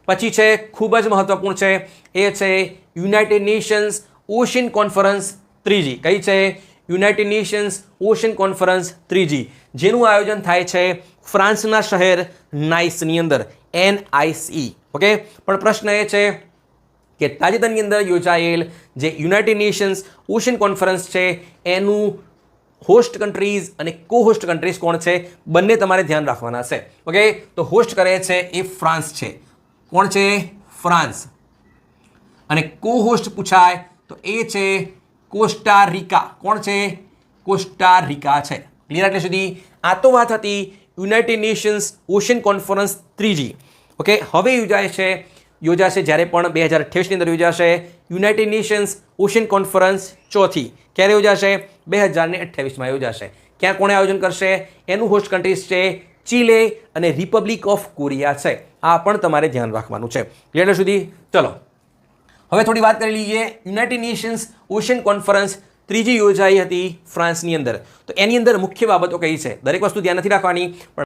પછી છે ખૂબ જ મહત્વપૂર્ણ છે એ છે United Nations ocean conference 3G. કઈ છે? United Nations ocean conference 3G, જેનું આયોજન થાય છે ફ્રાન્સના શહેર નાઇસની અંદર, NICE. ઓકે, પણ પ્રશ્ન એ છે કે તાજેતરની અંદર યોજાયેલ જે યુનાઇટેડ નેશન્સ ઓશિયન કોન્ફરન્સ છે એનું હોસ્ટ કન્ટ્રીઝ અને કો હોસ્ટ કન્ટ્રીઝ કોણ છે બંને તમારે ધ્યાન રાખવાના છે. ઓકે, તો હોસ્ટ કરે છે એ ફ્રાન્સ છે. કોણ છે? ફ્રાન્સ. અને કો હોસ્ટ પૂછાય તો એ છે કોસ્ટા રિકા. કોણ છે? કોસ્ટા રિકા છે. ક્લિયર? એટલે સુધી આ તો વાત હતી United Nations ocean conference 3G. Okay, હવે યોજાશે જ્યારે પણ 2028ની અંદર યોજાશે યુનાઇટેડ નેશન્સ ઓશિયન કોન્ફરન્સ 4. ક્યારે યોજાશે? 2028માં યોજાશે. ક્યાં કોણે આયોજન કરશે? એનું હોસ્ટ કન્ટ્રીઝ છે ચીલે અને રિપબ્લિક ઓફ કોરિયા છે. આ પણ તમારે ધ્યાન રાખવાનું છે. એટલે સુધી ચલો હવે થોડી વાત કરી લઈએ. United Nations ocean conference 3G યોજાઈ હતી ફ્રાન્સની અંદર. તો એની અંદર મુખ્ય બાબતો કઈ છે? દરેક વસ્તુ ધ્યાન નથી રાખવાની, પણ